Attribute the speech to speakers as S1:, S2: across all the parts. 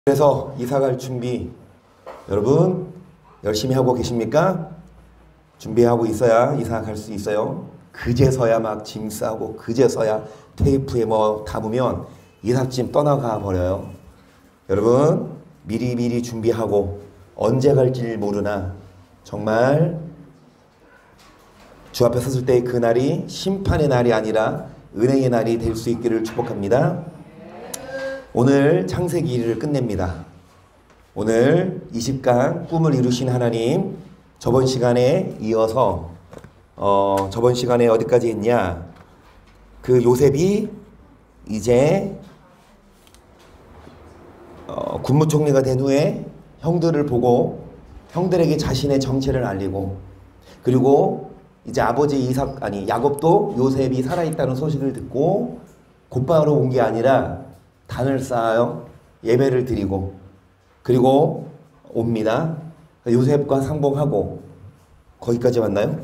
S1: 그래서 이사갈 준비 여러분 열심히 하고 계십니까? 준비하고 있어야 이사 갈 수 있어요. 그제서야 막 짐 싸고 그제서야 테이프에 뭐 담으면 이삿짐 떠나가 버려요. 여러분 미리미리 준비하고 언제 갈지 모르나 정말 주 앞에 섰을 때 그날이 심판의 날이 아니라 은혜의 날이 될 수 있기를 축복합니다. 오늘 창세기를 끝냅니다. 오늘 20강 꿈을 이루신 하나님, 저번 시간에 이어서 저번 시간에 어디까지 했냐? 그 요셉이 이제 국무총리가 된 후에 형들을 보고 형들에게 자신의 정체를 알리고, 그리고 이제 아버지 야곱도 요셉이 살아있다는 소식을 듣고 곧바로 온 게 아니라 단을 쌓아요. 예배를 드리고 그리고 옵니다. 요셉과 상봉하고 거기까지 맞나요?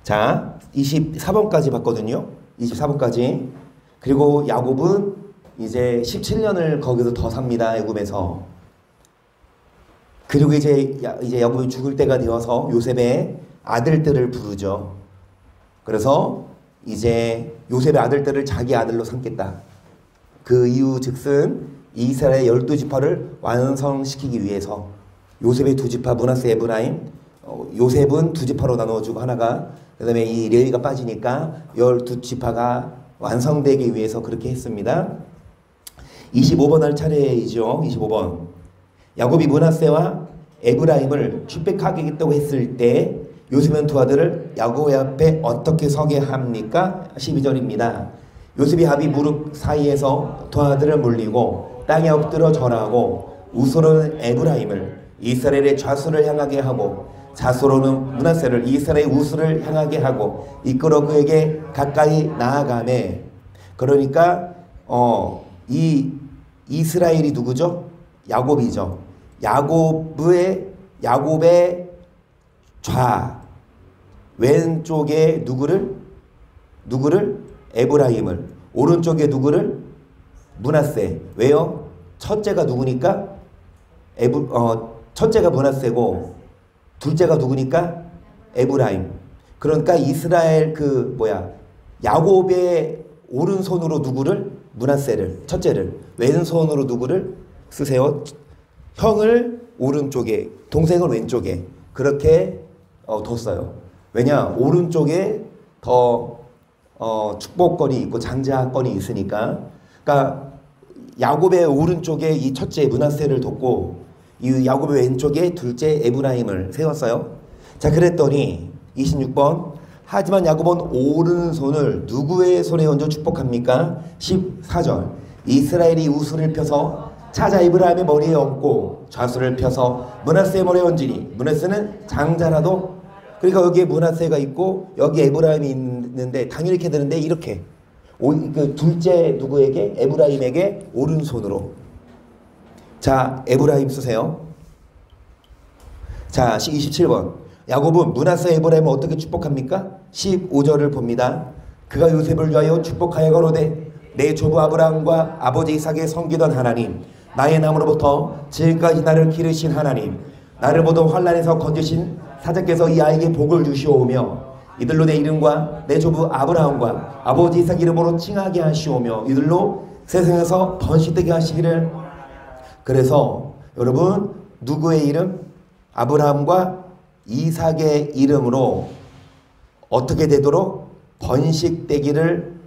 S1: 자, 24번까지 봤거든요. 24번까지. 그리고 야곱은 이제 17년을 거기서 더 삽니다. 애굽에서. 그리고 이제 야곱이 죽을 때가 되어서 요셉의 아들들을 부르죠. 그래서 이제 요셉의 아들들을 자기 아들로 삼겠다. 그 이유 즉슨 이스라엘의 12지파를 완성시키기 위해서 요셉의 2지파 므낫세 에브라임, 요셉은 2지파로 나누어주고 하나가 그 다음에 이 레위가 빠지니까 12지파가 완성되기 위해서 그렇게 했습니다. 25번 할 차례이죠. 25번. 야곱이 므낫세와 에브라임을 출백하겠다고 했을 때 요셉은 두 아들을 야곱의 앞에 어떻게 서게 합니까? 12절입니다. 요셉이 합이 무릎 사이에서 두 아들을 물리고 땅에 엎드려 절하고 우스로는 에브라임을 이스라엘의 좌수를 향하게 하고 좌수로는 므낫세를 이스라엘의 우수를 향하게 하고 이끌어 그에게 가까이 나아가매. 그러니까 이 이스라엘이 누구죠? 야곱이죠. 야곱의 왼쪽에 누구를? 에브라임을. 오른쪽에 누구를? 므낫세. 왜요? 첫째가 누구니까? 첫째가 므낫세고 둘째가 누구니까? 에브라임. 그러니까 이스라엘 야곱의 오른손으로 누구를? 므낫세를. 첫째를. 왼손으로 누구를? 쓰세요. 형을 오른쪽에, 동생을 왼쪽에. 그렇게 뒀어요. 왜냐? 오른쪽에 더 축복권이 있고 장자권이 있으니까. 그러니까 야곱의 오른쪽에 이 첫째 므낫세를 뒀고 이 야곱의 왼쪽에 둘째 에브라임을 세웠어요. 자, 그랬더니 26번. 하지만 야곱은 오른손을 누구의 손에 얹어 축복합니까? 14절. 이스라엘이 우수를 펴서 찾아 에브라임의 머리에 얹고 좌수를 펴서 므낫세의 머리에 얹으니 므낫세는 장자라도. 그러니까 여기에 므낫세가 있고 여기 에브라임이 있는데 당연히 이렇게 되는데 이렇게 그 둘째 누구에게? 에브라임에게 오른손으로. 자, 에브라임 쓰세요. 자, 27번. 야곱은 므낫세 에브라임을 어떻게 축복합니까? 15절을 봅니다. 그가 요셉을 위하여 축복하여 가로되 내 조부 아브라함과 아버지 이삭의 섬기던 하나님, 나의 남으로부터 지금까지 나를 기르신 하나님, 나를 모든 환난에서 건지신 사자께서 이 아이에게 복을 주시오며 이들로 내 이름과 내 조부 아브라함과 아버지 이삭 이름으로 칭하게 하시오며 이들로 세상에서 번식되게 하시기를. 그래서 여러분 누구의 이름? 아브라함과 이삭의 이름으로 어떻게 되도록? 번식되기를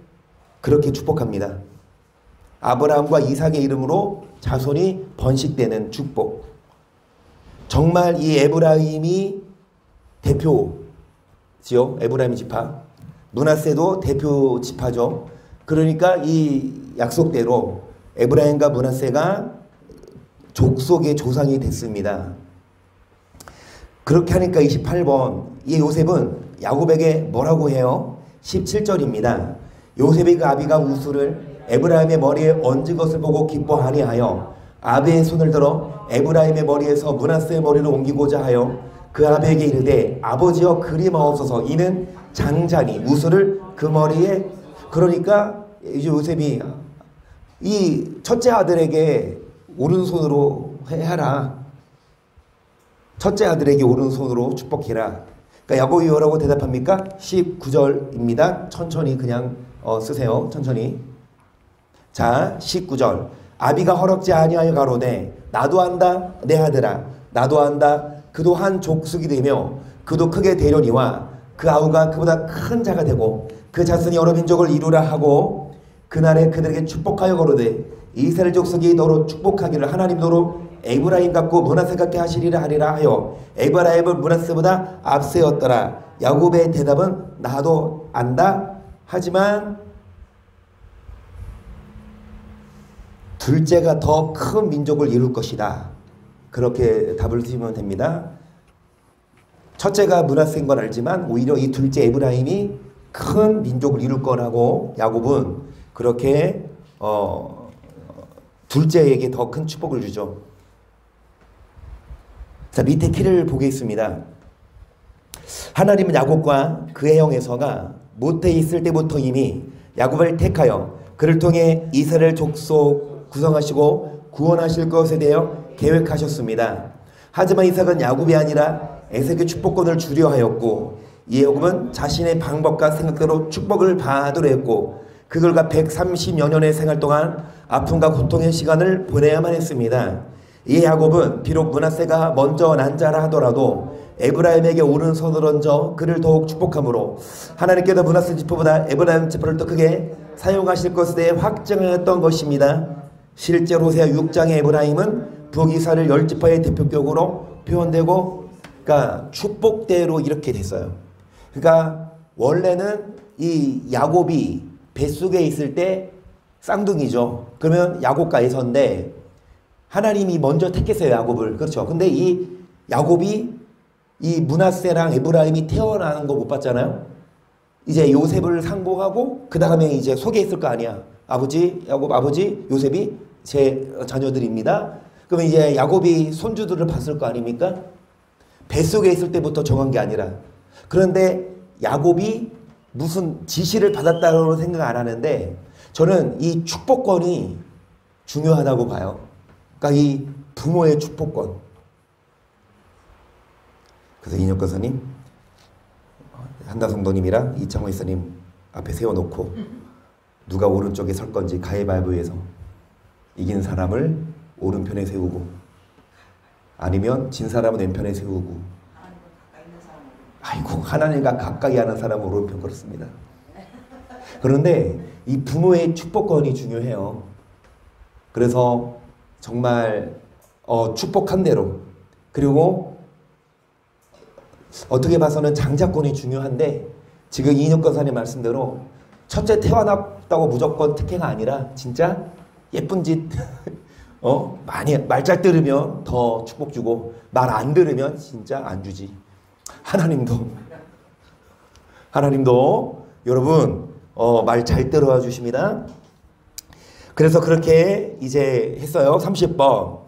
S1: 그렇게 축복합니다. 아브라함과 이삭의 이름으로 자손이 번식되는 축복. 정말 이 에브라임이 대표지요. 에브라임 지파. 므낫세도 대표 지파죠. 그러니까 이 약속대로 에브라임과 므낫세가 족속의 조상이 됐습니다. 그렇게 하니까 28번. 이 요셉은 야곱에게 뭐라고 해요? 17절입니다. 요셉이 그 아비가 우수를 에브라임의 머리에 얹은 것을 보고 기뻐하니 하여 아비의 손을 들어 에브라임의 머리에서 므낫세의 머리를 옮기고자 하여 그 아비에게 이르되 아버지여 그리마옵소서 이는 장자니 우수를 그 머리에. 그러니까 이제 요셉이 이 첫째 아들에게 오른손으로 해라. 첫째 아들에게 오른손으로 축복해라. 그러니까 야곱이 뭐라고 대답합니까? 19절입니다. 천천히 그냥 쓰세요. 천천히. 자, 19절. 아비가 허락지 아니하여 가로되 나도 안다 내 아들아 나도 안다 그도 한 족속이 되며 그도 크게 되려니와 그 아우가 그보다 큰 자가 되고 그 자손이 여러 민족을 이루라 하고 그날에 그들에게 축복하여 가로되 이스라엘 족속이 너로 축복하기를 하나님 너로 에브라임 같고 므낫세 같게 하시리라 하리라 하여 에브라임은 므낫세보다 앞세웠더라. 야곱의 대답은 나도 안다 하지만 둘째가 더 큰 민족을 이룰 것이다. 그렇게 답을 쓰시면 됩니다. 첫째가 므낫세인 건 알지만 오히려 이 둘째 에브라임이 큰 민족을 이룰 거라고 야곱은 그렇게 둘째에게 더 큰 축복을 주죠. 자, 밑에 키를 보겠습니다. 하나님은 야곱과 그의 형 에서가 모태에 있을 때부터 이미 야곱을 택하여 그를 통해 이스라엘 족속 구성하시고 구원하실 것에 대하여 계획하셨습니다. 하지만 이삭은 야곱이 아니라 에색의 축복권을 주려 하였고 이 야곱은 자신의 방법과 생각대로 축복을 받으려 했고 그 결과 130여 년의 생활 동안 아픔과 고통의 시간을 보내야만 했습니다. 이 야곱은 비록 므낫세가 먼저 난자라 하더라도 에브라임에게 오른손을 얹어 그를 더욱 축복함으로 하나님께서 므낫세 지파보다 에브라임 지파를 더 크게 사용하실 것에 대해 확증하였던 것입니다. 실제로 호세아 6장의 에브라임은 북이스라엘 10지파의 대표격으로 표현되고 그러니까 축복대로 이렇게 됐어요. 그러니까 원래는 이 야곱이 뱃속에 있을 때 쌍둥이죠. 그러면 야곱과 에서인데 하나님이 먼저 택했어요. 야곱을. 그렇죠. 근데 이 야곱이 이 므낫세랑 에브라임이 태어나는 거 못 봤잖아요. 이제 요셉을 상봉하고 그 다음에 이제 속에 있을 거 아니야. 아버지 야곱 아버지 요셉이 제 자녀들입니다. 그러면 이제 야곱이 손주들을 봤을 거 아닙니까? 뱃속에 있을 때부터 정한 게 아니라. 그런데 야곱이 무슨 지시를 받았다고 생각 안 하는데 저는 이 축복권이 중요하다고 봐요. 그러니까 이 부모의 축복권. 그래서 인혁 교사님, 한다성도님이랑 이창호 이사님 앞에 세워놓고 누가 오른쪽에 설 건지 가위바위보에서 이긴 사람을 오른편에 세우고 아니면 진 사람은 왼편에 세우고 아이고 하나님과 가까이 하는 사람은 오른편 그렇습니다. 그런데 이 부모의 축복권이 중요해요. 그래서 정말 축복한 대로 그리고 어떻게 봐서는 장자권이 중요한데 지금 이인혁 권사님 말씀대로 첫째 태어났다고 무조건 특혜가 아니라 진짜 예쁜 짓 많이 말 잘 들으면 더 축복 주고 말 안 들으면 진짜 안 주지. 하나님도 여러분 말 잘 들어와 주십니다. 그래서 그렇게 이제 했어요. 30번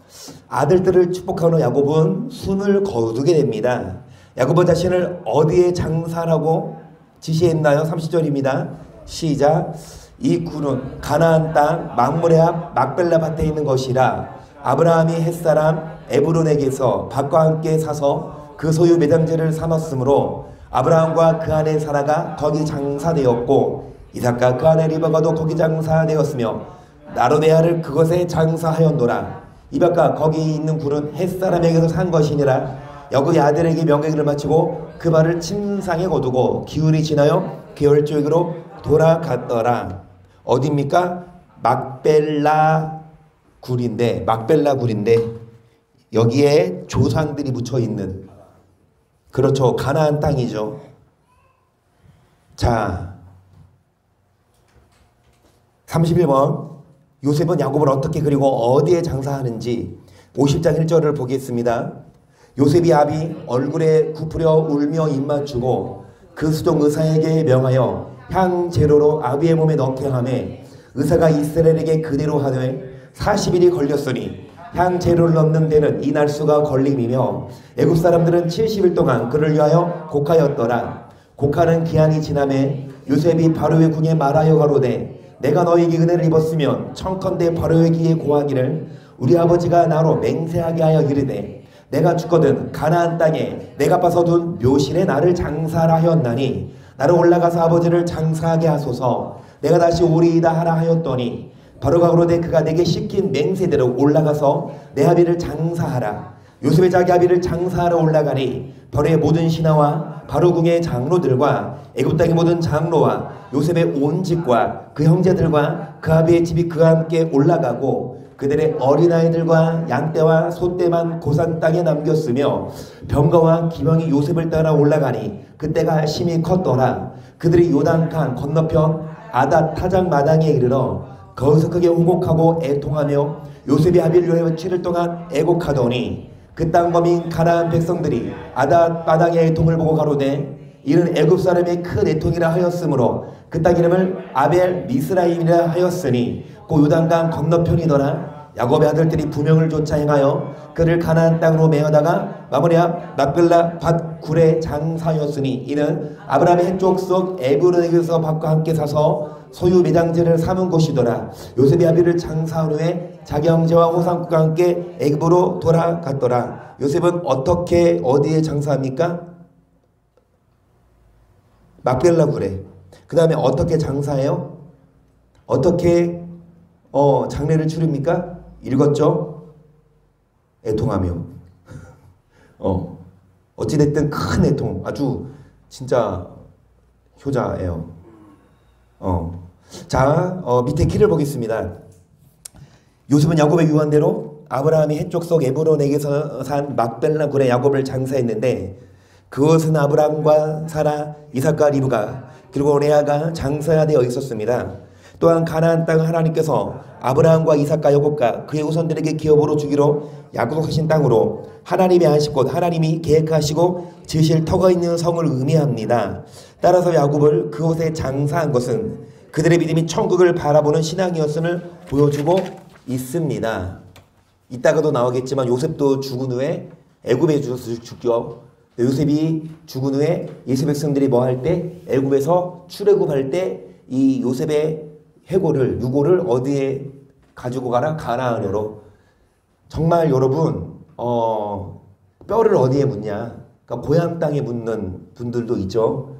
S1: 아들들을 축복하는 야곱은 순을 거두게 됩니다. 야곱은 자신을 어디에 장사라고 지시했나요? 30절입니다. 시작. 이 굴은 가나안 땅 막물의 앞 막벨라 밭에 있는 것이라 아브라함이 햇사람 에브론에게서 밭과 함께 사서 그 소유 매장지를 삼았으므로 아브라함과 그 아내 사라가 거기 장사되었고 이삭과 그 아내 리브가도 거기 장사되었으며 나로 내 아를 그것에 장사하였노라. 이박과 거기 있는 굴은 햇사람에게서 산 것이니라. 야곱이 아들에게 명예를 마치고 그 발을 침상에 거두고 기운이 지나여 계열쪽으로 돌아갔더라. 어디입니까? 막벨라 굴인데 여기에 조상들이 묻혀있는 그렇죠. 가나안 땅이죠. 자 31번 요셉은 야곱을 어떻게 그리고 어디에 장사하는지 50장 1절을 보겠습니다. 요셉이 아비 얼굴에 굽으려 울며 입맞추고 그 수종 의사에게 명하여 향 재료로 아비의 몸에 넣게 하매 의사가 이스라엘에게 그대로 하되 40일이 걸렸으니 향 재료를 넣는 데는 이 날수가 걸림이며 애굽 사람들은 70일 동안 그를 위하여 곡하였더라. 곡하는 기한이 지나매 요셉이 바로의 궁에 말하여 가로되 내가 너에게 은혜를 입었으면 청컨대 바로에게 고하기를 우리 아버지가 나로 맹세하게 하여 이르되 내가 죽거든 가나안 땅에 내가 빻아둔 묘실에 나를 장사하라 하였나니 나를 올라가서 아버지를 장사하게 하소서. 내가 다시 오리이다 하라 하였더니 바로가 그러되 그가 내게 시킨 맹세대로 올라가서 내 아비를 장사하라. 요셉의 자기 아비를 장사하러 올라가니 바로의 모든 신하와 바로 궁의 장로들과 애굽 땅의 모든 장로와 요셉의 온 집과 그 형제들과 그 아비의 집이 그와 함께 올라가고 그들의 어린아이들과 양떼와 소떼만 고산 땅에 남겼으며 병거와 기병이 요셉을 따라 올라가니 그때가 심히 컸더라. 그들이 요단강 건너편 아닷 타작 마당에 이르러 거기서 크게 호곡하고 애통하며 요셉이 아비를 위하여 7일 동안 애곡하더니 그 땅 거민 가나안 백성들이 아닷 마당의 애통을 보고 가로되 이는 애굽 사람의 큰 애통이라 하였으므로 그 땅 이름을 아벨 미스라임이라 하였으니 그 요단강 건너편이더라. 야곱의 아들들이 부명을 쫓아 행하여 그를 가나안 땅으로 메어다가 마므리아 막벨라 밭 굴의 장사였으니 이는 아브라함의 해쪽 속 에브론에게서 밭과 함께 사서 소유 매장지를 삼은 곳이더라. 요셉이 아비를 장사한 후에 자기 형제와 호상국과 함께 애굽으로 돌아갔더라. 요셉은 어떻게 어디에 장사합니까? 막벨라 굴에. 그 다음에 어떻게 장사해요? 어떻게 장례를 치릅니까? 읽었죠? 애통하며. 어찌됐든 큰 애통. 아주 진짜 효자예요. 자, 밑에 키를 보겠습니다. 요셉은 야곱의 유언대로 아브라함이 해쪽 속 에브론에게서 산 막벨라 굴에 야곱을 장사했는데 그것은 아브라함과 사라, 이삭과 리브가 그리고 레아가 장사가 되어 있었습니다. 또한 가나안 땅은 하나님께서 아브라함과 이삭과 야곱과 그의 후손들에게 기업으로 주기로 약속하신 땅으로 하나님이 하실 곳, 하나님이 계획하시고 지으실 터가 있는 성을 의미합니다. 따라서 야곱을 그곳에 장사한 것은 그들의 믿음이 천국을 바라보는 신앙이었음을 보여주고 있습니다. 이따가도 나오겠지만 요셉도 죽은 후에 애굽에 죽죠. 요셉이 죽은 후에 이스라엘 백성들이 뭐 할 때 애굽에서 출애굽할 때 이 요셉의 유고를 어디에 가지고 가라? 가나안으로. 정말 여러분 뼈를 어디에 묻냐? 그러니까 고향 땅에 묻는 분들도 있죠.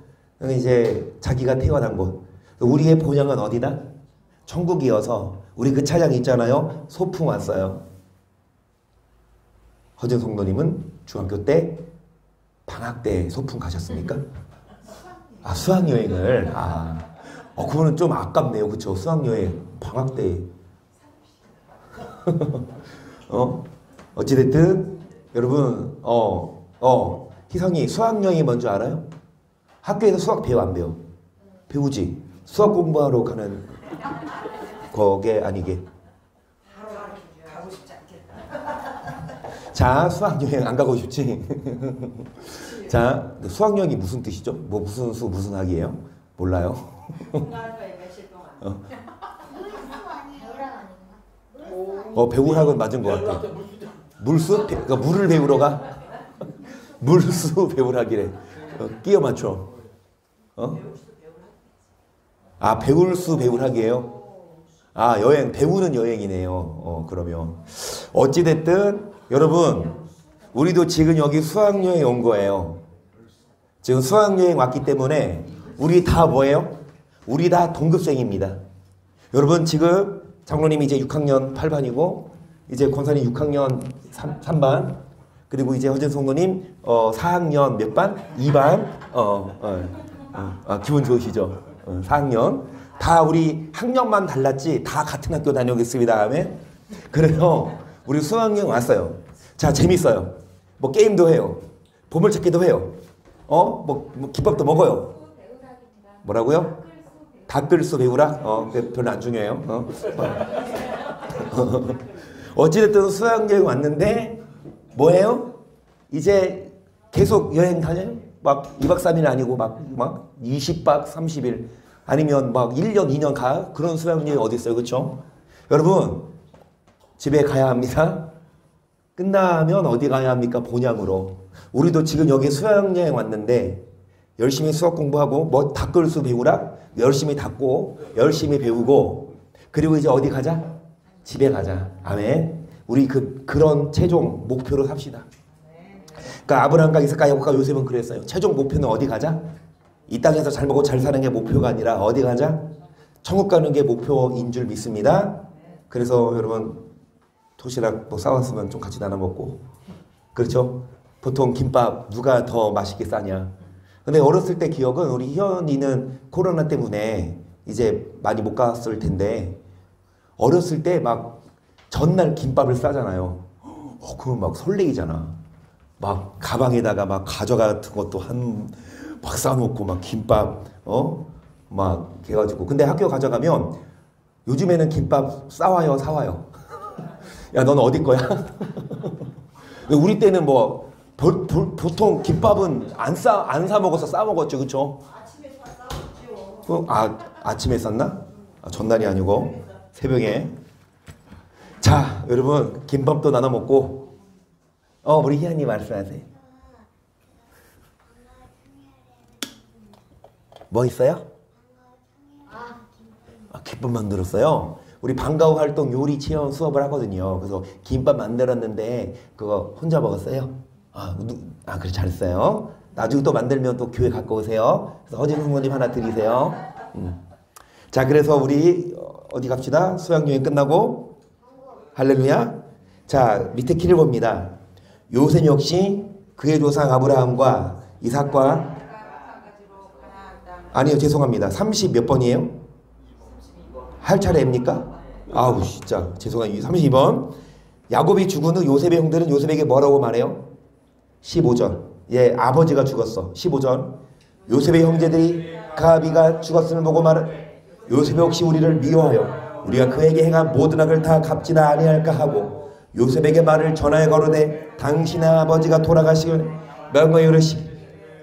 S1: 이제 자기가 태어난 곳. 우리의 본향은 어디다? 천국이어서 우리 그 차장 있잖아요. 소풍 왔어요. 허진 성도님은 중학교 때 방학 때 소풍 가셨습니까? 아, 수학여행을. 그거는 좀 아깝네요. 그쵸? 수학여행 방학 때. 어찌됐든 여러분 희성이 수학여행이 뭔지 알아요? 학교에서 수학 배워 안 배워? 배우지. 수학 공부하러 가는 거게 아니게.
S2: 가고 싶지 않겠다.
S1: 자, 수학여행 안 가고 싶지? 자, 수학여행이 무슨 뜻이죠? 뭐 무슨 수 무슨 학이에요? 몰라요?
S2: 며칠 동안.
S1: 배우학은 맞은 것 같아. 물수? 그러니까 물을 배우러 가? 물수 배우학이래. 끼워 맞춰. 배울 수 배우학이에요? 여행, 배우는 여행이네요. 그러면. 어찌됐든, 여러분, 우리도 지금 여기 수학여행 온 거예요. 지금 수학여행 왔기 때문에, 우리 다 뭐예요? 우리 다 동급생입니다. 여러분, 지금 장로님이 이제 6학년 8반이고, 이제 권사님 6학년 3반, 그리고 이제 허진 성도님 4학년 몇 반? 2반. 기분 좋으시죠? 4학년. 다 우리 학년만 달랐지 다 같은 학교 다녀오겠습니다. 아멘. 그래서 우리 수학여행 왔어요. 자, 재밌어요. 뭐 게임도 해요. 보물찾기도 해요. 뭐 김밥도 먹어요. 뭐라고요? 닭글수 배우라? 별로 안 중요해요. 어찌됐든 수학여행 왔는데 뭐예요? 이제 계속 여행 다녀요? 막 2박 3일 아니고 막 20박 30일 아니면 막 1년 2년 가? 그런 수학여행 어디 있어요? 그렇죠? 여러분 집에 가야 합니다. 끝나면 어디 가야 합니까? 본향으로. 우리도 지금 여기 수학여행 왔는데 열심히 수학 공부하고 뭐 닭글수 배우라? 열심히 닦고 열심히 배우고 그리고 이제 어디 가자? 집에 가자. 아멘. 우리 그런 최종 목표로 삽시다. 그러니까 아브라함과 이삭과 야곱과 요셉은 그랬어요. 최종 목표는 어디 가자? 이 땅에서 잘 먹고 잘 사는 게 목표가 아니라 어디 가자? 천국 가는 게 목표인 줄 믿습니다. 그래서 여러분 도시락 뭐 싸왔으면 좀 같이 나눠 먹고 그렇죠? 보통 김밥 누가 더 맛있게 싸냐? 근데 어렸을 때 기억은 우리 희연이는 코로나 때문에 이제 많이 못 갔을 텐데 어렸을 때 막 전날 김밥을 싸잖아요. 그러면 막 설레이잖아. 막 가방에다가 막 과자 같은 것도 막 싸놓고 막 김밥 막 해가지고 근데 학교 가져가면 요즘에는 김밥 싸와요 사와요. 야 너는 어디 거야? 우리 때는 뭐 보통 김밥은 안 사 먹어서 싸 먹었죠, 그렇죠?
S2: 아침에 싸웠죠.
S1: 아침에 쌌나? 전날이 아니고 새벽에. 자, 여러분 김밥도 나눠 먹고. 우리 희한이 말씀하세요. 뭐 있어요? 김밥 만들었어요. 우리 방과후 활동 요리 체험 수업을 하거든요. 그래서 김밥 만들었는데 그거 혼자 먹었어요. 그래 잘했어요. 나중에 또 만들면 또 교회 갖고 오세요. 그래서 허진 성모님 하나 드리세요. 자, 그래서 우리 어디 갑시다. 수학여행 끝나고 할렐루야. 자, 밑에 키를 봅니다. 요셉 역시 그의 조상 아브라함과 이삭과 아니요 죄송합니다. 30 몇 번이에요? 할 차례입니까? 아우 진짜 죄송합니다. 32번. 야곱이 죽은 후 요셉의 형들은 요셉에게 뭐라고 말해요? 15절. 예, 아버지가 죽었어. 15절. 요셉의 형제들이 가비가 죽었음을 보고 말은 요셉이 혹시 우리를 미워하여 우리가 그에게 행한 모든 악을 다 갚지나 아니할까 하고 요셉에게 말을 전하여 거르되 당신의 아버지가 돌아가시기를 명하여 이르시기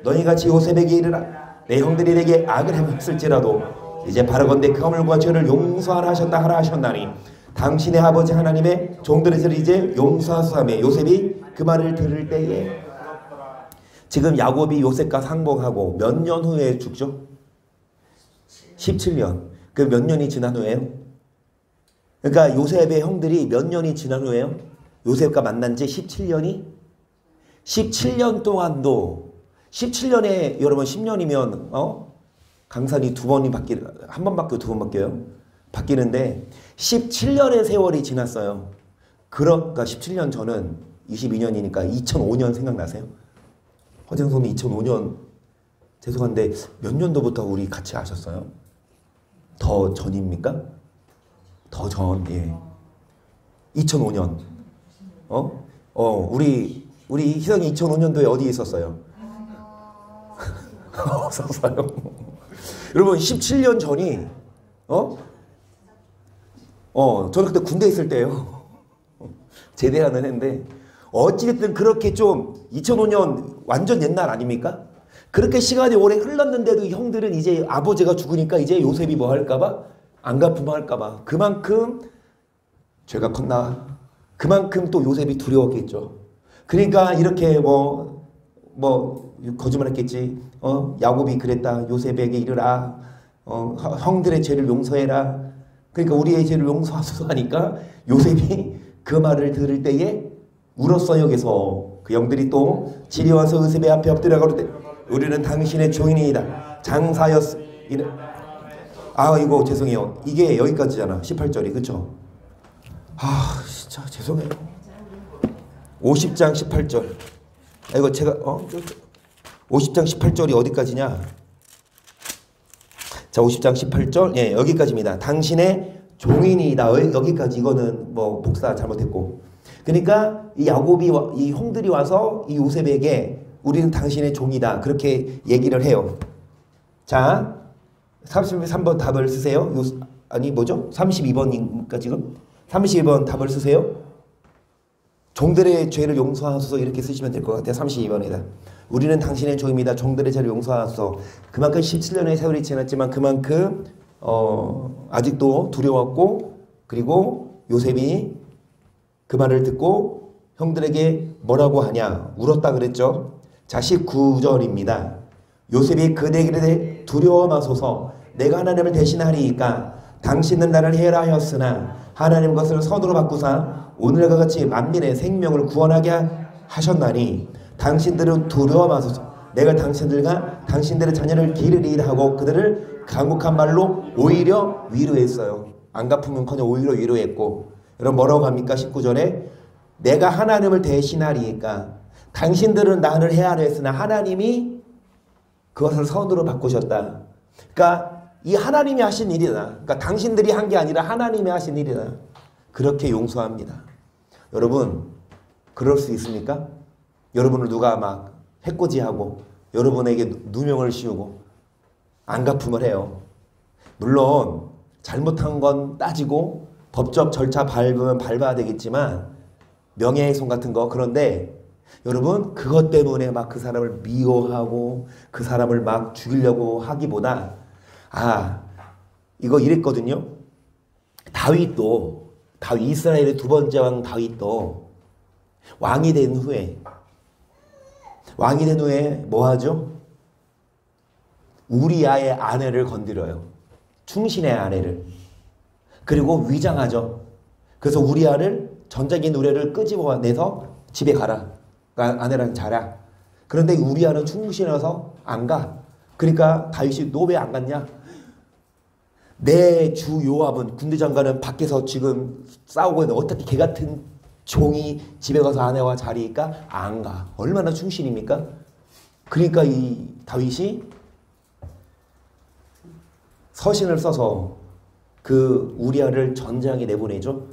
S1: 너희 같이 요셉에게 이르라 내 형들이 내게 악을 행했을지라도 이제 바라건대 그 허물과 죄를 용서하라 하셨다 하라 하셨나니 당신의 아버지 하나님의 종들을 이제 용서하소하며 요셉이 그 말을 들을 때에 지금 야곱이 요셉과 상봉하고 몇 년 후에 죽죠? 17년. 그 몇 년이 지난 후에요? 그러니까 요셉의 형들이 몇 년이 지난 후에요? 요셉과 만난 지 17년이? 17년 동안도 17년에 여러분 10년이면 강산이 한 번 바뀌고 두 번 바뀌어요. 바뀌는데 17년의 세월이 지났어요. 그러니까 17년 전은 22년이니까 2005년 생각나세요? 허정선이 2005년 죄송한데 몇 년도부터 우리 같이 하셨어요? 더 전입니까? 더 전, 예. 2005년. 우리 희성이 2005년도에 어디 있었어요? 없었어요. 여러분 17년 전이 저는 그때 군대 있을 때예요. 제대하는 했는데 어찌됐든 그렇게 좀 2005년 완전 옛날 아닙니까? 그렇게 시간이 오래 흘렀는데도 형들은 이제 아버지가 죽으니까 이제 요셉이 뭐 할까봐 안 갚으면 할까봐 그만큼 죄가 컸나 그만큼 또 요셉이 두려웠겠죠. 그러니까 이렇게 뭐 거짓말했겠지. 야곱이 그랬다. 요셉에게 이르라. 형들의 죄를 용서해라. 그러니까 우리의 죄를 용서하소서 하니까 요셉이 그 말을 들을 때에 울었어요. 여기서 그 형들이 또 지려와서 요셉의 앞에 엎드려 가로되 우리는 당신의 종이니이다. 장사였. 이거 죄송해요. 이게 여기까지잖아. 18절이 그쵸? 진짜 죄송해요. 50장 18절. 이거 제가 50장 18절이 어디까지냐? 자, 50장 18절. 예, 여기까지입니다. 당신의 종인이다. 여기까지. 이거는 뭐 복사 잘못했고. 그러니까 이 야곱이 이 형들이 와서 이 요셉에게 우리는 당신의 종이다. 그렇게 얘기를 해요. 자, 33번 답을 쓰세요. 뭐죠? 32번인가 지금? 32번 답을 쓰세요. 종들의 죄를 용서하소서 이렇게 쓰시면 될 것 같아요. 32번에다. 우리는 당신의 종입니다. 종들의 죄를 용서하소서. 그만큼 17년의 세월이 지났지만 그만큼 아직도 두려웠고 그리고 요셉이 그 말을 듣고 형들에게 뭐라고 하냐? 울었다 그랬죠. 자, 19절입니다. 요셉이 그들에게 두려워 마소서 내가 하나님을 대신하리이까 당신은 나를 해라 하였으나 하나님 것을 선으로 바꾸사 오늘과 같이 만민의 생명을 구원하게 하셨나니 당신들은 두려워 마소서. 내가 당신들과 당신들의 자녀를 기르리라 하고 그들을 강국한 말로 오히려 위로했어요. 안 갚으면커녕 오히려 위로했고, 여러분 뭐라고 합니까? 19절에 내가 하나님을 대신하리니까 당신들은 나를 해야 했으나 하나님이 그것을 선으로 바꾸셨다. 그러니까 이 하나님이 하신 일이다. 그러니까 당신들이 한 게 아니라 하나님이 하신 일이다. 그렇게 용서합니다. 여러분 그럴 수 있습니까? 여러분을 누가 막 해코지하고 여러분에게 누명을 씌우고 안 갚음을 해요. 물론 잘못한 건 따지고 법적 절차 밟으면 밟아야 되겠지만 명예훼손 같은 거. 그런데 여러분 그것 때문에 막 그 사람을 미워하고 그 사람을 막 죽이려고 하기보다 이거 이랬거든요. 다윗도 이스라엘의 두 번째 왕 다윗도 왕이 된 후에 뭐 하죠? 우리아의 아내를 건드려요. 충신의 아내를. 그리고 위장하죠. 그래서 우리아를 전작인 우리아를 끄집어내서 집에 가라. 그러니까 아내랑 자라. 그런데 우리아는 충신해서 안 가. 그러니까 다윗이 너 왜 안 갔냐? 내 주 요압은 군대 장관은 밖에서 지금 싸우고 있는데 어떻게 개 같은 종이 집에 가서 아내와 자리니까 안 가. 얼마나 충신입니까? 그러니까 이 다윗이 서신을 써서 그 우리아를 전장에 내보내죠.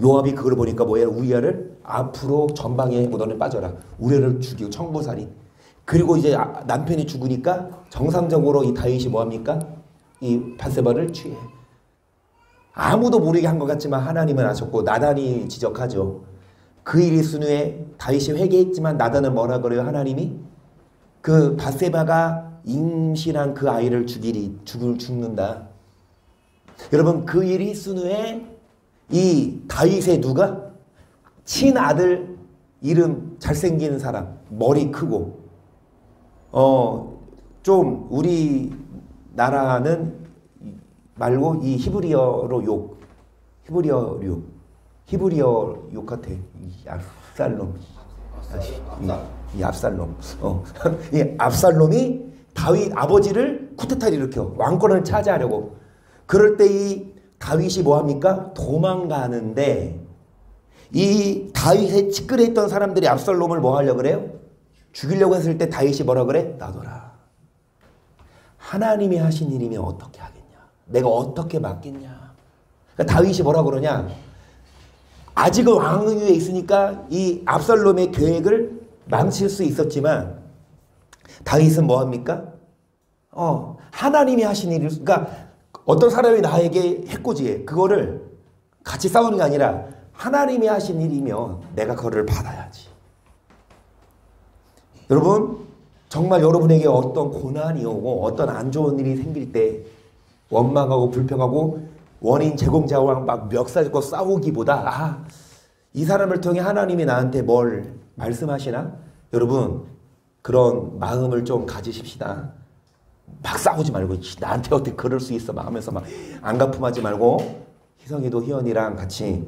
S1: 요압이 그걸 보니까 뭐예요? 우리아를 앞으로 전방에 너는 빠져라. 우리아를 죽이고 청부살인. 그리고 이제 남편이 죽으니까 정상적으로 이 다윗이 뭐합니까? 이 밧세바를 취해. 아무도 모르게 한 것 같지만 하나님은 아셨고 나단이 지적하죠. 그 일이 있은 후에 다윗이 회개했지만 나단은 뭐라 그래요? 하나님이 그 밧세바가 임신한 그 아이를 죽는다. 여러분 그 일이 있은 후에 이 다윗의 누가? 친아들 이름 잘생긴 사람, 머리 크고 좀 우리 나라는 말고 이 히브리어 욕 같아. 이 압살롬. 이 압살롬. 이 압살롬이 다윗 아버지를 쿠데타를 일으켜 왕권을 차지하려고. 그럴 때 이 다윗이 뭐합니까? 도망가는데 이 다윗의 측근에 있던 사람들이 압살롬을 뭐 하려고 그래요? 죽이려고 했을 때 다윗이 뭐라 그래? 놔둬라. 하나님이 하신 일이면 어떻게 하겠냐? 내가 어떻게 맡겠냐? 그러니까 다윗이 뭐라 그러냐? 아직은 왕위에 있으니까 이 압살롬의 계획을 망칠 수 있었지만 다윗은 뭐합니까? 하나님이 하신 일을, 그러니까 어떤 사람이 나에게 해코지해. 그거를 같이 싸우는 게 아니라 하나님이 하신 일이면 내가 그거를 받아야지. 여러분 정말 여러분에게 어떤 고난이 오고 어떤 안 좋은 일이 생길 때 원망하고 불평하고 원인 제공자와 막 멱살 잡고 싸우기보다 이 사람을 통해 하나님이 나한테 뭘 말씀하시나? 여러분 그런 마음을 좀 가지십시다. 막 싸우지 말고 나한테 어떻게 그럴 수 있어 막 하면서 막 안갚음하지 말고 희성이도 희연이랑 같이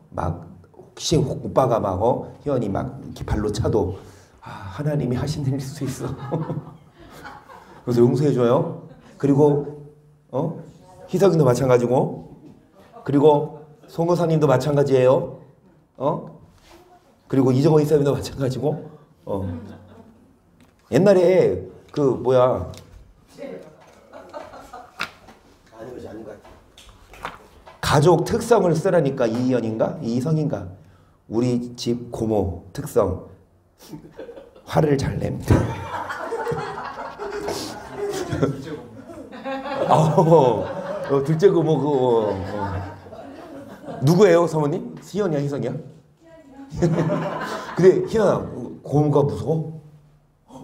S1: 막 혹시 오빠가 막 희연이 막 이렇게 발로 차도 하나님이 하신 일일 수 있어. 그래서 용서해줘요. 그리고 희석이도 마찬가지고, 그리고 송호사님도 마찬가지예요. 그리고 이정호 이사님도 마찬가지고. 옛날에 그 뭐야 아닌 것 같아. 가족 특성을 쓰라니까. 이희연인가 이희성인가 우리 집 고모 특성 화를 잘 냅니다. 둘째 고모 누구예요 사모님? 희연이야 희성이야? 근데 희연아 고모가 무서워?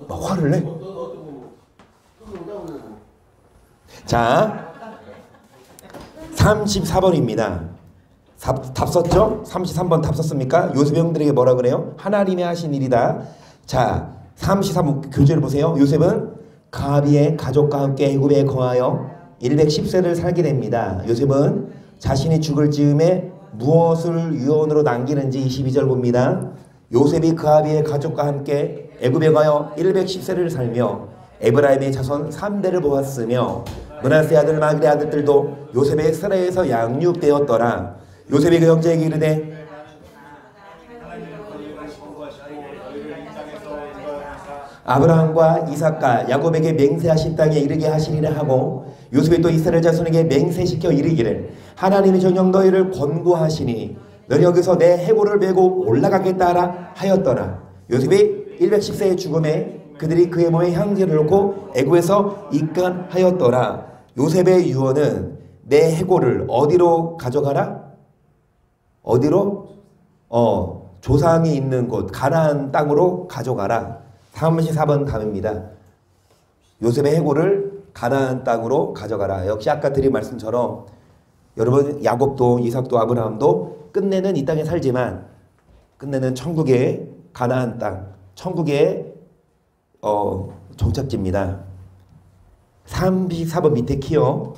S1: 막 화를 내? 자 34번입니다. 답 썼죠? 33번 답 썼습니까? 요셉의 형들에게 뭐라 그래요? 하나님이 하신 일이다. 자 33번 교재를 보세요. 요셉은 가비의 가족과 함께 애굽에 거하여 110세를 살게 됩니다. 요셉은 자신이 죽을 즈음에 무엇을 유언으로 남기는지 22절 봅니다. 요셉이 그아비의 가족과 함께 애굽에 가여 110세를 살며 에브라임의 자손 3대를 보았으며 므낫세 아들 마길의 아들들도 요셉의 스라에서 양육되었더라. 요셉이 그 형제에게 이르되 아브라함과 이삭과 야곱에게 맹세하신 땅에 이르게 하시리라 하고 요셉이 또 이스라엘 자손에게 맹세시켜 이르기를 하나님이 정녕 너희를 권고하시니 너희 여기서 내 해골을 메고 올라가겠다 하였더라. 요셉이 110세의 죽음에 그들이 그의 몸에 향기를 놓고 애굽에서 입간하였더라. 요셉의 유언은 내 해골을 어디로 가져가라? 어디로? 조상이 있는 곳 가나안 땅으로 가져가라. 34번 답입니다. 요셉의 해골을 가나안 땅으로 가져가라. 역시 아까 드린 말씀처럼 여러분 야곱도 이삭도 아브라함도 끝내는 이 땅에 살지만 끝내는 천국의 가나안 땅, 천국의 종착지입니다. 34번 밑에 키요.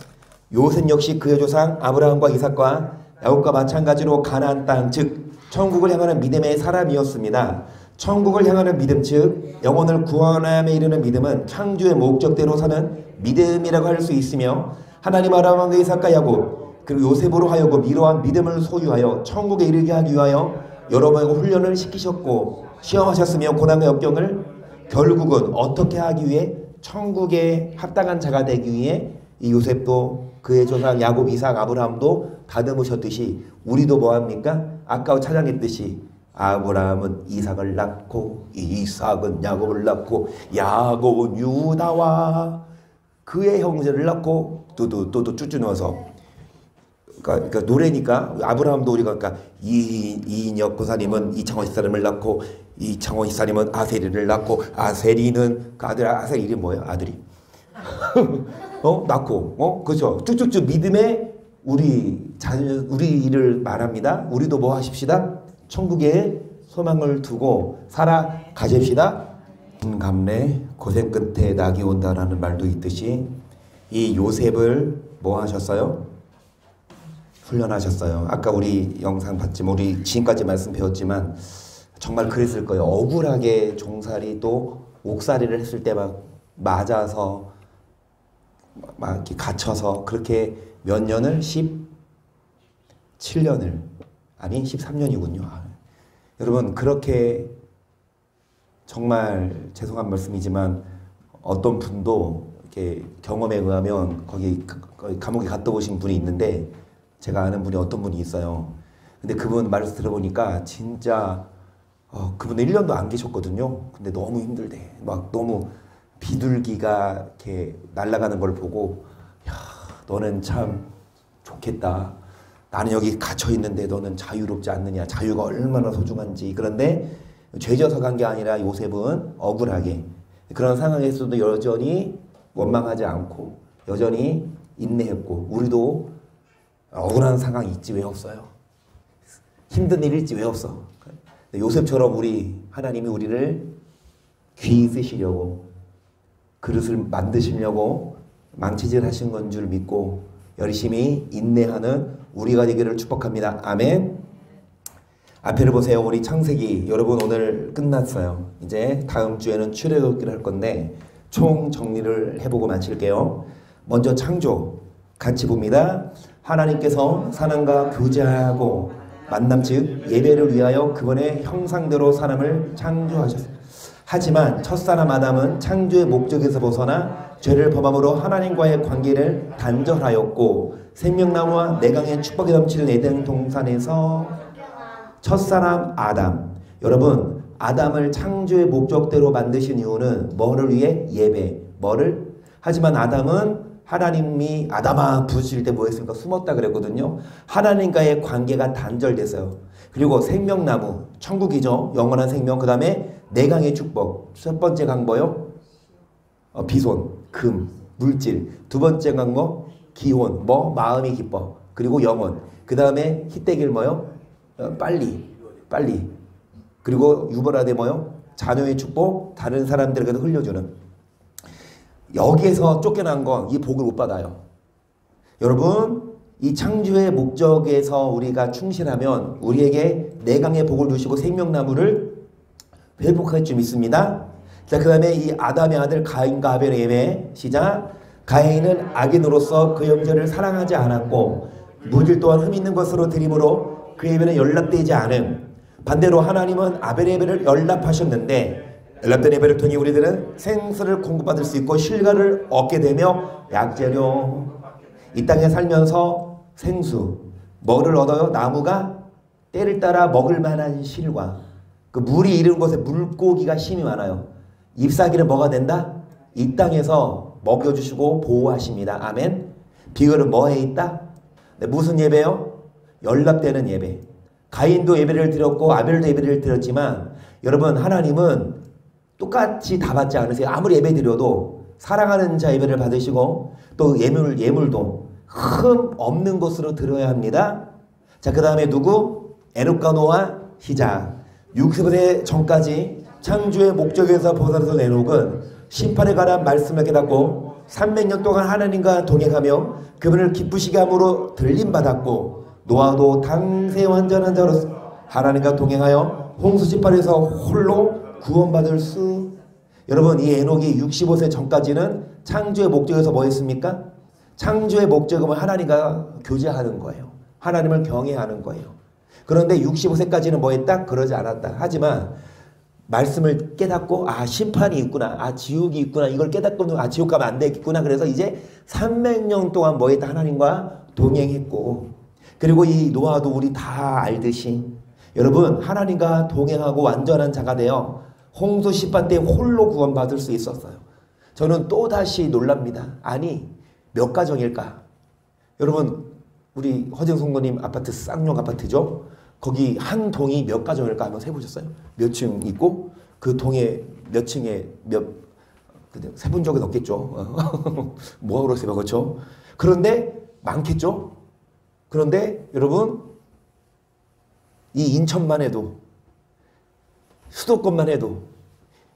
S1: 요셉 역시 그의 조상 아브라함과 이삭과 야곱과 마찬가지로 가나안 땅, 즉 천국을 향하는 믿음의 사람이었습니다. 천국을 향하는 믿음, 즉 영혼을 구원함에 이르는 믿음은 창조의 목적대로 사는 믿음이라고 할 수 있으며 하나님 아브라함과 이삭과 야곱 그리고 요셉으로 하여금 이러한 믿음을 소유하여 천국에 이르게 하기 위하여 여러 번 훈련을 시키셨고 시험하셨으며 고난과 역경을 결국은 어떻게 하기 위해 천국에 합당한 자가 되기 위해 이 요셉도 그의 조상 야곱, 이삭, 아브라함도 다듬으셨듯이 우리도 뭐합니까? 아까 찬양했듯이 아브라함은 이삭을 낳고 이삭은 야곱을 낳고 야곱은 유다와 그의 형제를 낳고 또 쭈쭈 넣어서 그러니까 노래니까 아브라함도 우리가 그러니까 이인역 고사님은 이창원 집사님을 낳고 이창원 집사님은 아세리를 낳고 아세리는 그 아들 아세리 이름이 뭐예요? 아들이 낳고 그렇죠. 쭉쭉쭉 믿음의 우리를 말합니다. 우리도 뭐 하십시다? 천국에 소망을 두고 살아가십시다. 감래 고생 끝에 낙이 온다라는 말도 있듯이 이 요셉을 뭐 하셨어요? 훈련하셨어요. 아까 우리 영상 봤지만 우리 지금까지 말씀 배웠지만 정말 그랬을 거예요. 억울하게 종살이 또 옥살이를 했을 때 막 맞아서 막 이렇게 갇혀서 그렇게 몇 년을 17년을 아니 13년이군요. 여러분 그렇게 정말 죄송한 말씀이지만 어떤 분도 이렇게 경험에 의하면 거기 감옥에 갔다 오신 분이 있는데 제가 아는 분이 어떤 분이 있어요. 근데 그분 말을 들어보니까 진짜 그분은 1년도 안 계셨거든요. 근데 너무 힘들대. 막 너무 비둘기가 이렇게 날아가는 걸 보고 야 너는 참 좋겠다. 나는 여기 갇혀 있는데 너는 자유롭지 않느냐. 자유가 얼마나 소중한지. 그런데 죄져서 간 게 아니라 요셉은 억울하게 그런 상황에서도 여전히 원망하지 않고 여전히 인내했고 우리도 억울한 상황이 있지 왜 없어요? 힘든 일이 있지 왜 없어? 요셉처럼 하나님이 우리를 귀히 쓰시려고 그릇을 만드시려고 망치질 하신 건 줄 믿고 열심히 인내하는 우리가 되기를 축복합니다. 아멘. 앞에를 보세요. 우리 창세기 여러분 오늘 끝났어요. 이제 다음 주에는 출애굽기를 할 건데 총 정리를 해보고 마칠게요. 먼저 창조 같이 봅니다. 하나님께서 사람과 교제하고 만남 즉 예배를 위하여 그분의 형상대로 사람을 창조하셨습니다. 하지만 첫사람 아담은 창조의 목적에서 벗어나 죄를 범함으로 하나님과의 관계를 단절하였고 생명나무와 내강의 축복이 넘치는 에덴 동산에서 첫사람 아담 여러분 아담을 창조의 목적대로 만드신 이유는 뭐를 위해? 예배. 뭐를? 하지만 아담은 하나님이 아담아 부르실 때 뭐 했습니까? 숨었다 그랬거든요. 하나님과의 관계가 단절됐어요. 그리고 생명나무, 천국이죠. 영원한 생명. 그 다음에 내강의 축복. 첫 번째 강 뭐요? 비손, 금, 물질. 두 번째 강 뭐? 기혼, 뭐? 마음이 기뻐. 그리고 영혼. 그 다음에 희대길 뭐요? 빨리. 그리고 유보라데 뭐요? 자녀의 축복, 다른 사람들에게도 흘려주는. 여기에서 쫓겨난 건 이 복을 못 받아요. 여러분, 이 창조의 목적에서 우리가 충실하면 우리에게 내강의 복을 주시고 생명나무를 회복할 줄 믿습니다. 자, 그 다음에 이 아담의 아들 가인과 아벨의 예배 시작. 가인은 악인으로서 그 형제를 사랑하지 않았고 물질 또한 흠 있는 것으로 드림으로 그 예배는 연락되지 않음. 반대로 하나님은 아벨의 예배를 연락하셨는데 연락된 예배를 통해 우리들은 생수를 공급받을 수 있고 실과를 얻게 되며 약재료 이 땅에 살면서 생수 뭐를 얻어요? 나무가 때를 따라 먹을 만한 실과 그 물이 이르는 곳에 물고기가 심이 많아요. 잎사귀는 뭐가 된다? 이 땅에서 먹여주시고 보호하십니다. 아멘. 비결은 뭐에 있다? 네, 무슨 예배요? 연락되는 예배. 가인도 예배를 드렸고 아벨도 예배를 드렸지만 여러분 하나님은 똑같이 다 받지 않으세요. 아무리 예배 드려도 사랑하는 자 예배를 받으시고 또 예물도 흠 없는 것으로 드려야 합니다. 자, 그 다음에 누구? 에녹과 노아 시작. 60세 전까지 창조의 목적에서 벗어나서 에녹은 심판에 관한 말씀을 깨닫고 300년 동안 하나님과 동행하며 그분을 기쁘시게 함으로 들림받았고 노아도 당세 완전한 자로서 하나님과 동행하여 홍수 심판에서 홀로 구원받을 수. 여러분 이 에녹이 65세 전까지는 창조의 목적에서 뭐 했습니까? 창조의 목적은 하나님과 교제하는 거예요. 하나님을 경외하는 거예요. 그런데 65세까지는 뭐 했다? 그러지 않았다. 하지만 말씀을 깨닫고 아 심판이 있구나. 아 지옥이 있구나. 이걸 깨닫고 아 지옥 가면 안 되겠구나. 그래서 이제 300년 동안 뭐 했다? 하나님과 동행했고 그리고 이 노아도 우리 다 알듯이 여러분 하나님과 동행하고 완전한 자가 되어 홍수 심판 때 홀로 구원받을 수 있었어요. 저는 또다시 놀랍니다. 아니 몇 가정일까? 여러분 우리 허정성도님 아파트 쌍용 아파트죠? 거기 한 동이 몇 가정일까 한번 세보셨어요? 몇 층 있고 그 동에 몇 층에 몇 세본 적은 없겠죠. 뭐하러 세봐 그렇죠? 그런데 많겠죠? 그런데 여러분 이 인천만 해도 수도권만 해도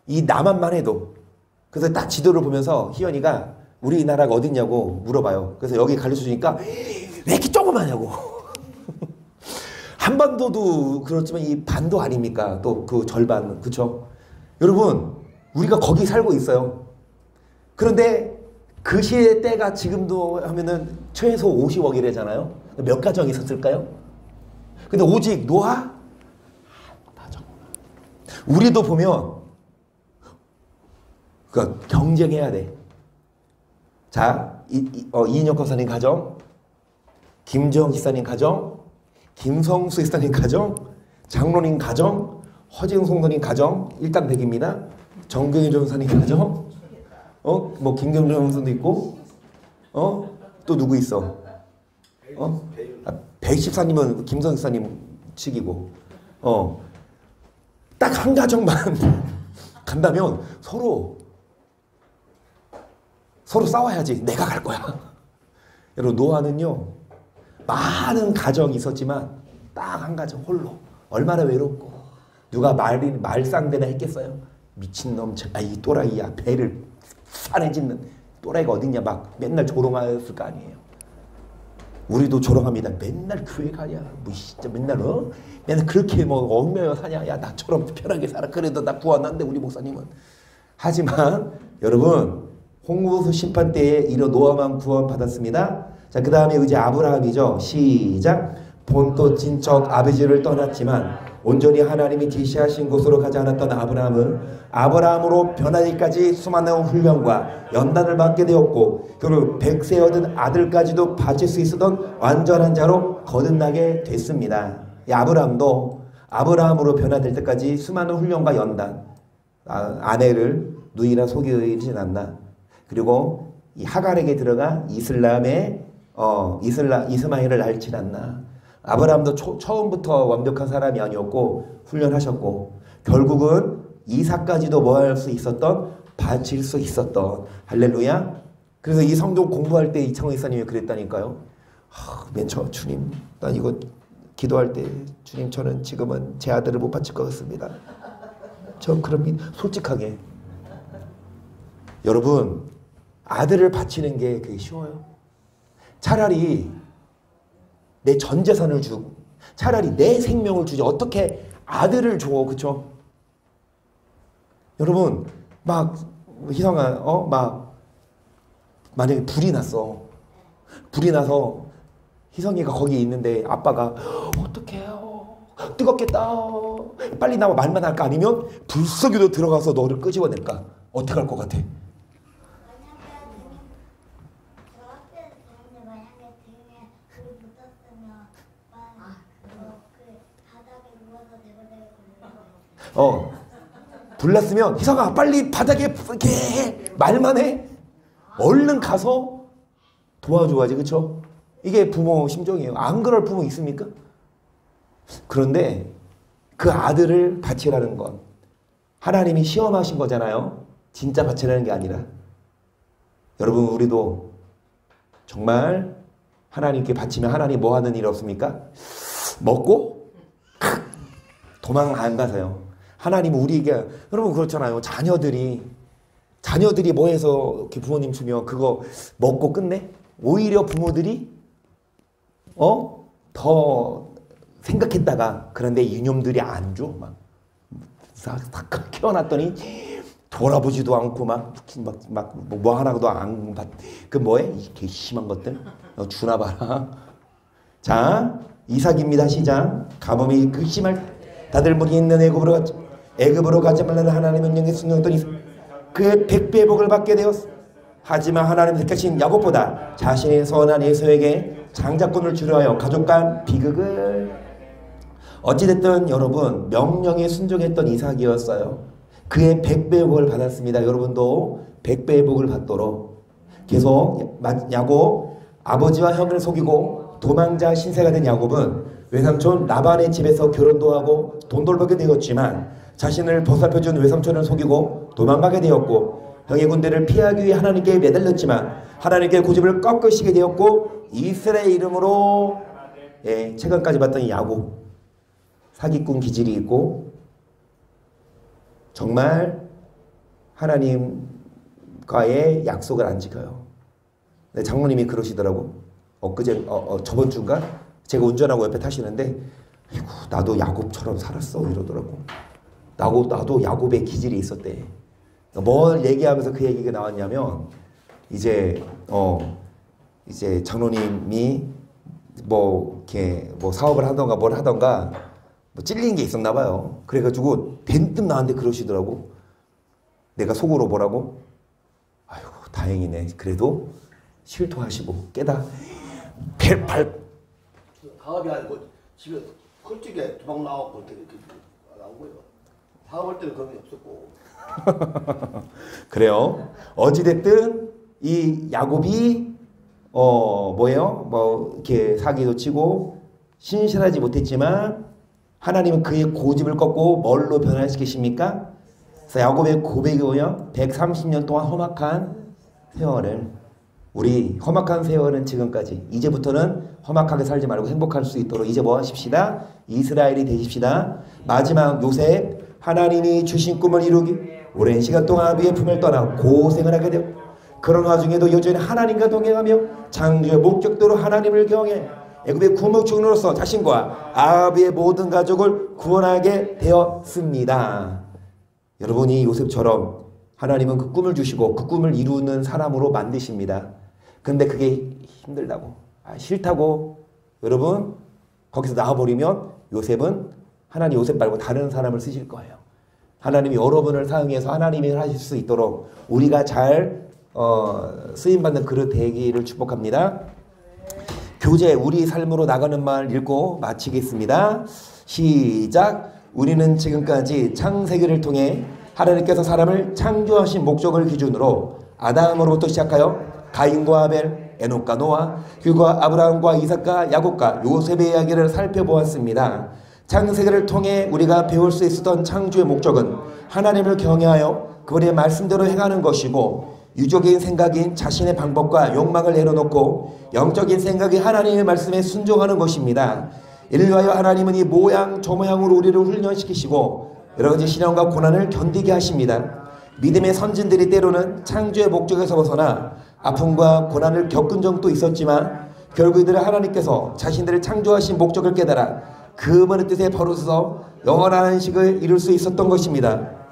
S1: 이 남한만 해도 그래서 딱 지도를 보면서 희연이가 우리나라가 어딨냐고 물어봐요. 그래서 여기 가르쳐주니까 왜 이렇게 조그마냐고. 한반도도 그렇지만 이 반도 아닙니까? 또 그 절반 그쵸? 여러분 우리가 거기 살고 있어요. 그런데 그 시의 때가 지금도 하면은 최소 50억이래잖아요. 몇 가정이 있었을까요? 근데 오직 노아 한 가정. 우리도 보면 그 경쟁해야 돼. 자, 이인혁 권사님 가정, 김정 기사님 가정, 김성수 기사님 가정, 장로님 가정, 허재웅 성도님 가정 일당백입니다. 정경희 전사님 가정, 뭐 김경준 전사도 있고, 또 누구 있어? 백십사님은 김성 기사님 측이고, 딱 한 가정만 간다면 서로 싸워야지. 내가 갈 거야. 여러분 노아는요 많은 가정이 있었지만 딱 한 가정 홀로 얼마나 외롭고 누가 말상대나 했겠어요? 미친놈 이 또라이야. 배를 산에 짓는 또라이가 어딨냐 막 맨날 조롱하였을 거 아니에요. 우리도 조롱합니다. 맨날 교회 가냐 뭐 진짜 맨날 맨날 그렇게 뭐 얽매여 사냐. 야 나처럼 편하게 살아. 그래도 나 구원 안 돼 우리 목사님은. 하지만 여러분 홍수 심판 때에 이런 노아만 구원 받았습니다. 자, 그 다음에 이제 아브라함이죠. 시작. 본토 친척 아버지를 떠났지만 온전히 하나님이 지시하신 곳으로 가지 않았던 아브라함은 아브라함으로 변하기까지 수많은 훈련과 연단을 받게 되었고 결국 100세 얻은 아들까지도 바칠 수 있었던 완전한 자로 거듭나게 됐습니다. 이 아브라함도 아브라함으로 변화될 때까지 수많은 훈련과 연단, 아내를 누이라 속이진 않나. 그리고 이 하갈에게 들어가 이스마엘을 낳지 않나. 아브라함도 처음부터 완벽한 사람이 아니었고 훈련하셨고 결국은 이삭까지도 뭐 할 수 있었던 바칠 수 있었던. 할렐루야. 그래서 이 성경 공부할 때 이창호 이사님이 그랬다니까요. 맨 처음 주님 난 이거 기도할 때 주님 저는 지금은 제 아들을 못 바칠 것 같습니다. 전 그런 솔직하게. 여러분 아들을 바치는 게 그게 쉬워요? 차라리 내 전 재산을 주고 차라리 내 생명을 주지 어떻게 아들을 줘, 그쵸? 여러분 막 희성아 막 만약에 불이 나서 희성이가 거기 있는데 아빠가 어떡해요 뜨겁겠다 빨리 나와 말만 할까 아니면 불속에도 들어가서 너를 끄집어낼까 어떻게 할 것 같아? 불났으면 희성아 빨리 바닥에 이렇게 해. 말만 해 얼른 가서 도와줘야지 그쵸? 이게 부모 심정이에요. 안 그럴 부모 있습니까? 그런데 그 아들을 바치라는 건 하나님이 시험하신 거잖아요. 진짜 바치라는 게 아니라 여러분 우리도 정말 하나님께 바치면 하나님 뭐 하는 일 없습니까? 먹고 도망 안 가서요. 하나님은 우리에게 여러분 그렇잖아요. 자녀들이 뭐 해서 이렇게 부모님 주면 그거 먹고 끝내? 오히려 부모들이 더 생각했다가 그런데 이놈들이 안 줘. 막 키워놨더니 돌아보지도 않고 막 뭐 하나도 안 받. 그 뭐해? 이렇게 심한 것들 주나 봐라. 자 이삭입니다. 시작. 가뭄이 극심할 다들 물이 있는 애굽으로 가지 말라는 하나님의 명령에 순종했더니 그의 100배의 복을 받게 되었어. 하지만 하나님 택하신 야곱보다 자신의 선한 에서에게 장자권을 주려 하여 가족 간 비극을 어찌됐든 여러분 명령에 순종했던 이삭이었어요. 그의 100배의 복을 받았습니다. 여러분도 100배의 복을 받도록 계속 야곱 아버지와 형을 속이고 도망자 신세가 된 야곱은 외삼촌 라반의 집에서 결혼도 하고 돈도 벌게 되었지만 자신을 보살펴준 외삼촌을 속이고 도망가게 되었고 형의 군대를 피하기 위해 하나님께 매달렸지만 하나님께 고집을 꺾으시게 되었고 이스라엘 이름으로 최근까지 봤던 야곱 사기꾼 기질이 있고 정말 하나님과의 약속을 안 지켜요. 장모님이 그러시더라고. 저번 주인가 제가 운전하고 옆에 타시는데 아이고 나도 야곱처럼 살았어 이러더라고. 나도 야곱의 기질이 있었대. 뭘 얘기하면서 그 얘기가 나왔냐면 이제 장로님이 이렇게 사업을 하던가 뭘 하던가 찔린 게 있었나 봐요. 그래가지고 된뜸 나한테 그러시더라고. 내가 속으로 뭐라고? 아이고 다행이네. 그래도 실토하시고 깨다
S3: 사업이 아니고 집에 헐찍에 도망 나왔고 이렇게 나온 거예요. 사업할 때는 그런 게 없었고.
S1: 그래요. 어찌됐든 이 야곱이 이렇게 사기도 치고 신실하지 못했지만 하나님은 그의 고집을 꺾고 뭘로 변화시키십니까? 그래서 야곱의 고백이 뭐예요? 130년 동안 험악한 세월을 우리 험악한 세월은 지금까지 이제부터는 험악하게 살지 말고 행복할 수 있도록 이제 뭐 하십시다? 이스라엘이 되십시다. 마지막 요셉 하나님이 주신 꿈을 이루기 오랜 시간 동안 아비의 품을 떠나 고생을 하게 되고 그런 와중에도 여전히 하나님과 동행하며 창조의 목적대로 하나님을 경외 애굽의 구목충으로서 자신과 아비의 모든 가족을 구원하게 되었습니다. 여러분이 요셉처럼 하나님은 그 꿈을 주시고 그 꿈을 이루는 사람으로 만드십니다. 근데 그게 힘들다고 싫다고 여러분 거기서 나와버리면 요셉은 하나님 요셉 말고 다른 사람을 쓰실 거예요. 하나님이 여러분을 사용해서 하나님이 하실 수 있도록 우리가 잘 쓰임받는 그릇 되기를 축복합니다. 교재 우리 삶으로 나가는 말 읽고 마치겠습니다. 시작. 우리는 지금까지 창세기를 통해 하나님께서 사람을 창조하신 목적을 기준으로 아담으로부터 시작하여 가인과 아벨, 에녹과 노아, 그리고 아브라함과 이삭과 야곱과 요셉의 이야기를 살펴보았습니다. 창세기를 통해 우리가 배울 수 있었던 창조의 목적은 하나님을 경외하여 그분의 말씀대로 행하는 것이고 유적인 생각인 자신의 방법과 욕망을 내려놓고 영적인 생각이 하나님의 말씀에 순종하는 것입니다. 이를 위하여 하나님은 이 모양 저 모양으로 우리를 훈련시키시고 여러 가지 시련과 고난을 견디게 하십니다. 믿음의 선진들이 때로는 창조의 목적에서 벗어나 아픔과 고난을 겪은 적도 있었지만 결국 이들은 하나님께서 자신들을 창조하신 목적을 깨달아 그분의 뜻에 벌어서서 영원한 안식을 이룰 수 있었던 것입니다.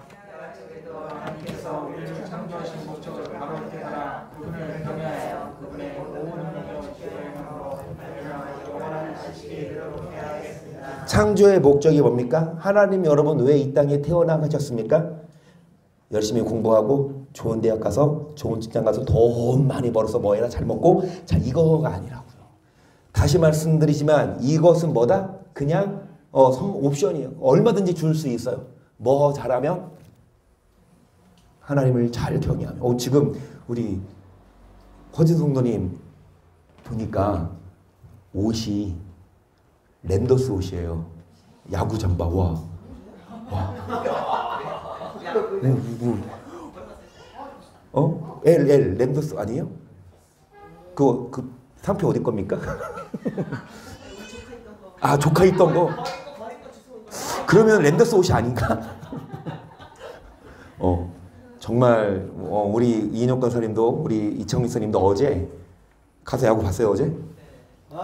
S1: 창조의 목적이 뭡니까? 하나님 여러분 왜 이 땅에 태어나셨습니까? 열심히 공부하고 좋은 대학 가서 좋은 직장 가서 돈 많이 벌어서 뭐해라 잘 먹고 자 이거가 아니라고요. 다시 말씀드리지만 이것은 뭐다? 그냥 옵션이에요. 얼마든지 줄 수 있어요. 뭐 잘하면? 하나님을 잘 경외하면. 지금 우리 허진 성도님 보니까 옷이 랜더스 옷이에요. 야구 잠바. 와. L 랜더스 아니에요? 그 상표 어디 겁니까? 아 조카 있던 거. 그러면 랜더스 옷이 아닌가? 정말 우리 이인혁 권사님도 우리 이창민 선생님도 어제 가서 야구 봤어요 어제?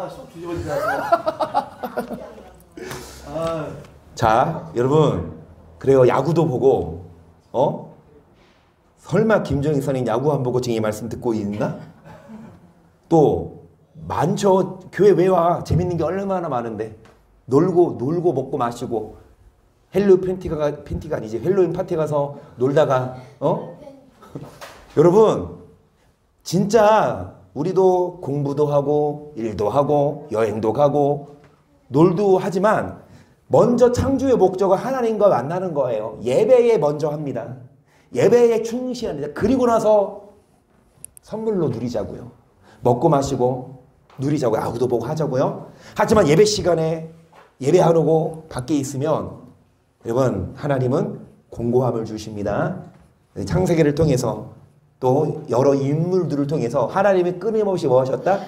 S3: 속 뒤집어지겠어.
S1: 자, 여러분, 그래요. 야구도 보고, 설마 김정희 선생님 야구 안 보고 지금 이 말씀 듣고 있나? 또, 많죠. 교회 왜 와? 재밌는 게 얼마나 많은데. 놀고, 먹고, 마시고. 헬로윈 팬티가 아니지. 헬로윈 파티 가서 놀다가, 여러분, 진짜, 우리도 공부도 하고 일도 하고 여행도 가고 놀도 하지만 먼저 창조의 목적은 하나님과 만나는 거예요. 예배에 먼저 합니다. 예배에 충실합니다. 그리고 나서 선물로 누리자고요. 먹고 마시고 누리자고요. 야구도 보고 하자고요. 하지만 예배 시간에 예배 안 오고 밖에 있으면 여러분 하나님은 공고함을 주십니다. 창세기를 통해서 또 여러 인물들을 통해서 하나님이 끊임없이 뭐 하셨다?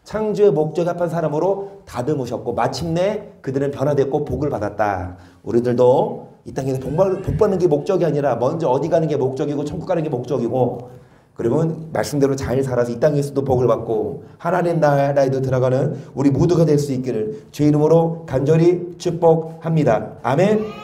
S1: 창조의 목적에 합한 사람으로 다듬으셨고 마침내 그들은 변화됐고 복을 받았다. 우리들도 이 땅에서 복 받는 게 목적이 아니라 먼저 어디 가는 게 목적이고 천국 가는 게 목적이고 그러면 말씀대로 잘 살아서 이 땅에서도 복을 받고 하나님 나라에도 들어가는 우리 모두가 될 수 있기를 주의 이름으로 간절히 축복합니다. 아멘.